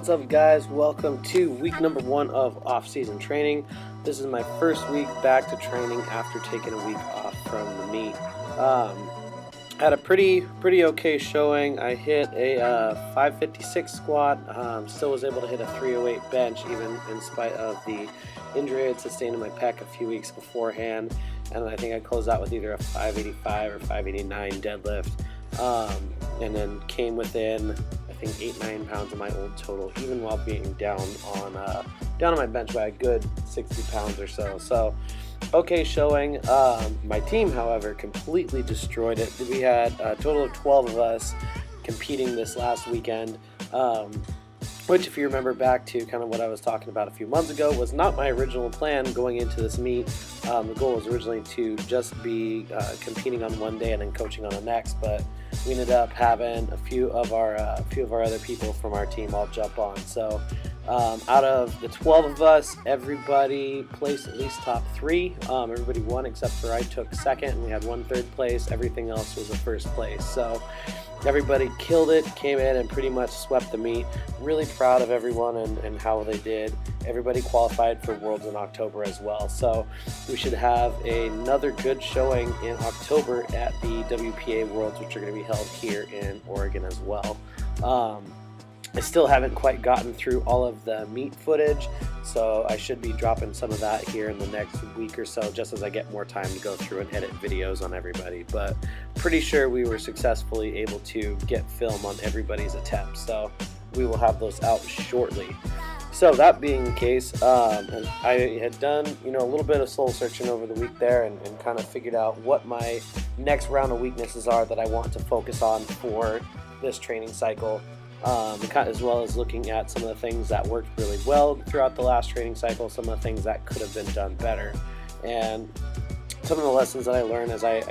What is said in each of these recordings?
What's up, guys? Welcome to week number 1 of off-season training. This is my first week back to training after taking a week off from the meet. Had a pretty okay showing. I hit a 556 squat. Still was able to hit a 308 bench even in spite of the injury I had sustained in my pec a few weeks beforehand. And I think I closed out with either a 585 or 589 deadlift. And then came within, I think, 8-9 pounds of my old total, even while being down on my bench by a good 60 pounds or so. So, okay showing. My team, however, completely destroyed it. We had a total of 12 of us competing this last weekend, which, if you remember back to kind of what I was talking about a few months ago, was not my original plan going into this meet. The goal was originally to just be competing on one day and then coaching on the next, but we ended up having a few of our other people from our team all jump on. So out of the 12 of us, everybody placed at least top 3. Everybody won except for I took second, and we had 1 third place. Everything else was a first place. So everybody killed it, came in and pretty much swept the meet. Really proud of everyone and how they did. Everybody qualified for Worlds in October as well. So we should have another good showing in October at the WPA Worlds, which are going to be held here in Oregon as well. I still haven't quite gotten through all of the meet footage, so I should be dropping some of that here in the next week or so, just as I get more time to go through and edit videos on everybody. But pretty sure we were successfully able to get film on everybody's attempts, so we will have those out shortly. So that being the case, and I had done a little bit of soul searching over the week there and kind of figured out what my next round of weaknesses are that I want to focus on for this training cycle. As well as looking at some of the things that worked really well throughout the last training cycle, some of the things that could have been done better. And some of the lessons that I learned as I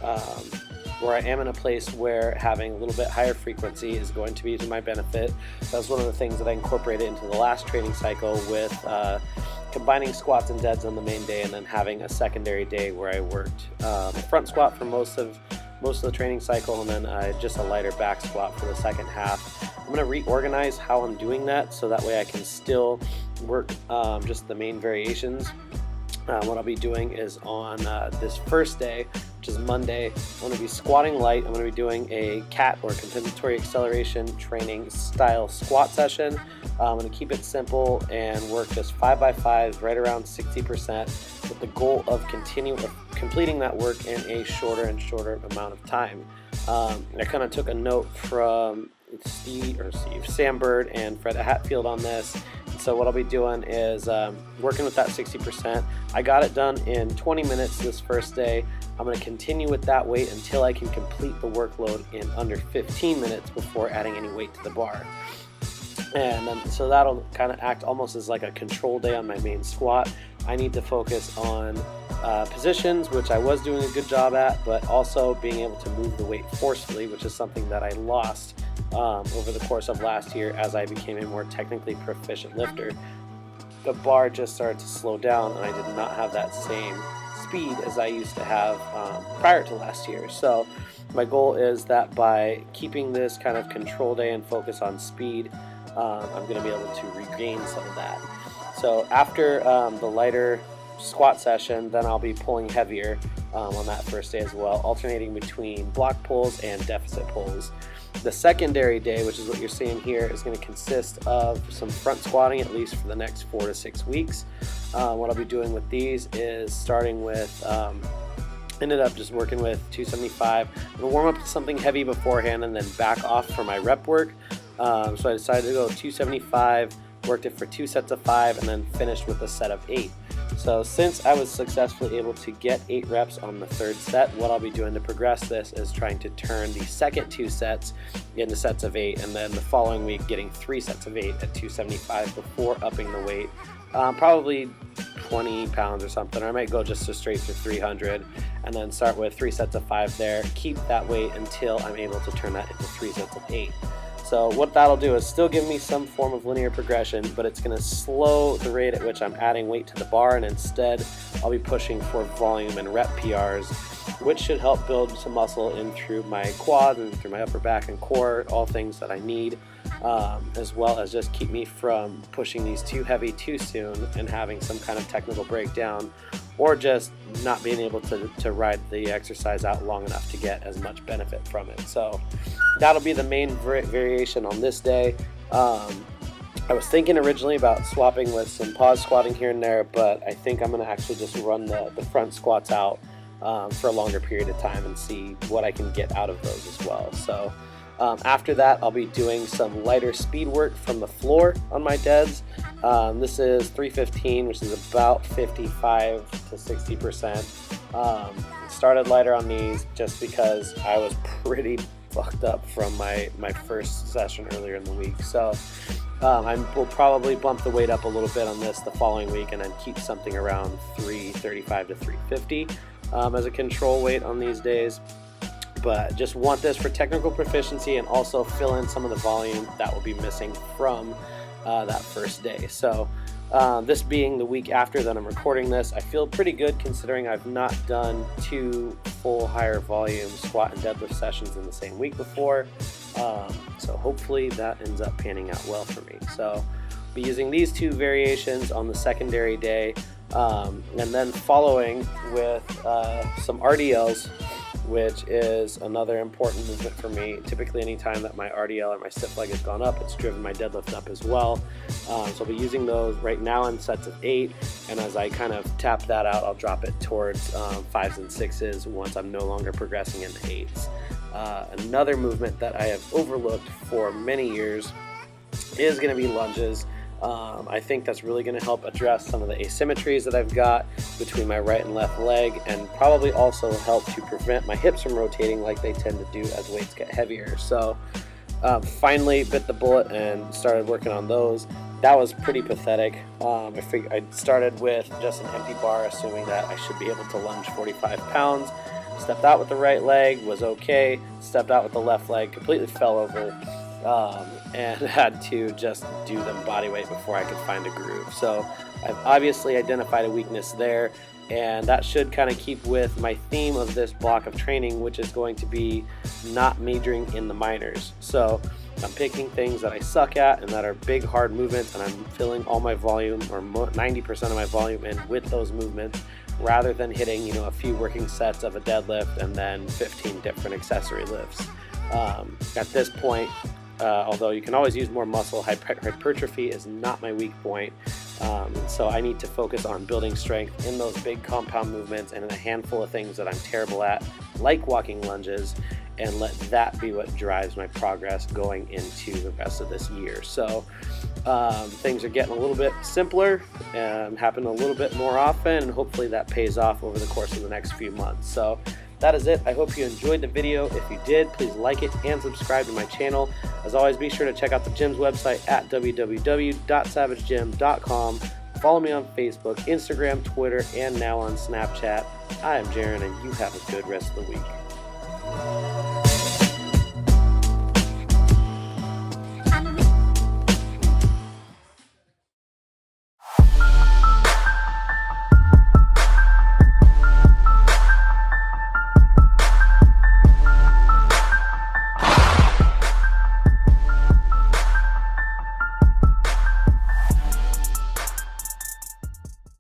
am in a place where having a little bit higher frequency is going to be to my benefit. That was one of the things that I incorporated into the last training cycle with combining squats and deads on the main day, and then having a secondary day where I worked front squat for most of the training cycle, and then just a lighter back squat for the second half. I'm going to reorganize how I'm doing that so that way I can still work just the main variations. What I'll be doing is on this first day, which is Monday, I'm going to be squatting light. I'm going to be doing a CAT, or compensatory acceleration training style squat session. I'm going to keep it simple and work just 5x5s right around 60%, with the goal of completing that work in a shorter and shorter amount of time. I kind of took a note from Sam Bird and Fred Hatfield on this. So what I'll be doing is working with that 60%. I got it done in 20 minutes this first day. I'm going to continue with that weight until I can complete the workload in under 15 minutes before adding any weight to the bar. And then, so that'll kind of act almost as like a control day on my main squat. I need to focus on positions, which I was doing a good job at, but also being able to move the weight forcefully, which is something that I lost over the course of last year as I became a more technically proficient lifter. The bar just started to slow down, and I did not have that same speed as I used to have prior to last year. So my goal is that by keeping this kind of control day and focus on speed, I'm going to be able to regain some of that. So after the lighter squat session, then I'll be pulling heavier on that first day as well, alternating between block pulls and deficit pulls. The secondary day, which is what you're seeing here, is going to consist of some front squatting at least for the next 4 to 6 weeks. What I'll be doing with these is starting with ended up just working with 275. I'm going to warm up to something heavy beforehand and then back off for my rep work. So I decided to go 275, worked it for 2 sets of 5, and then finished with a set of 8. So since I was successfully able to get 8 reps on the 3rd set, what I'll be doing to progress this is trying to turn the second 2 sets into sets of 8, and then the following week getting 3 sets of 8 at 275 before upping the weight. Probably 20 pounds or something, or I might go just straight to 300 and then start with 3 sets of 5 there, keep that weight until I'm able to turn that into 3 sets of 8. So what that'll do is still give me some form of linear progression, but it's going to slow the rate at which I'm adding weight to the bar, and instead I'll be pushing for volume and rep PRs, which should help build some muscle in through my quads and through my upper back and core, all things that I need. as well as just keep me from pushing these too heavy too soon and having some kind of technical breakdown, or just not being able to ride the exercise out long enough to get as much benefit from it. So that'll be the main variation on this day. I was thinking originally about swapping with some pause squatting here and there, but I think I'm going to actually just run the front squats out for a longer period of time and see what I can get out of those as well. So after that, I'll be doing some lighter speed work from the floor on my deads. This is 315, which is about 55 to 60%. Started lighter on these just because I was pretty fucked up from my first session earlier in the week. So I will probably bump the weight up a little bit on this the following week and then keep something around 335 to 350 as a control weight on these days. But just want this for technical proficiency and also fill in some of the volume that will be missing from that first day. So this being the week after that I'm recording this, I feel pretty good considering I've not done 2 full higher volume squat and deadlift sessions in the same week before. So hopefully that ends up panning out well for me. So I'll be using these 2 variations on the secondary day, and then following with some RDLs, which is another important movement for me. Typically anytime that my RDL or my stiff leg has gone up, it's driven my deadlift up as well. So I'll be using those right now in sets of 8, and as I kind of tap that out, I'll drop it towards 5s and 6s once I'm no longer progressing into 8s. Another movement that I have overlooked for many years is going to be lunges. I think that's really going to help address some of the asymmetries that I've got between my right and left leg, and probably also help to prevent my hips from rotating like they tend to do as weights get heavier. So finally bit the bullet and started working on those. That was pretty pathetic. I started with just an empty bar, assuming that I should be able to lunge 45 pounds. Stepped out with the right leg, was okay. Stepped out with the left leg, completely fell over. And had to just do them body weight before I could find a groove. So I've obviously identified a weakness there, and that should kind of keep with my theme of this block of training, which is going to be not majoring in the minors. So I'm picking things that I suck at and that are big hard movements, and I'm filling all my volume, or 90% of my volume, in with those movements, rather than hitting a few working sets of a deadlift and then 15 different accessory lifts. At this point, although you can always use more muscle, hypertrophy is not my weak point. So I need to focus on building strength in those big compound movements and in a handful of things that I'm terrible at, like walking lunges, and let that be what drives my progress going into the rest of this year. So things are getting a little bit simpler and happen a little bit more often, and hopefully that pays off over the course of the next few months. So that is it. I hope you enjoyed the video. If you did, please like it and subscribe to my channel. As always, be sure to check out the gym's website at www.savagegym.com. Follow me on Facebook, Instagram, Twitter, and now on Snapchat. I am Jeron, and you have a good rest of the week.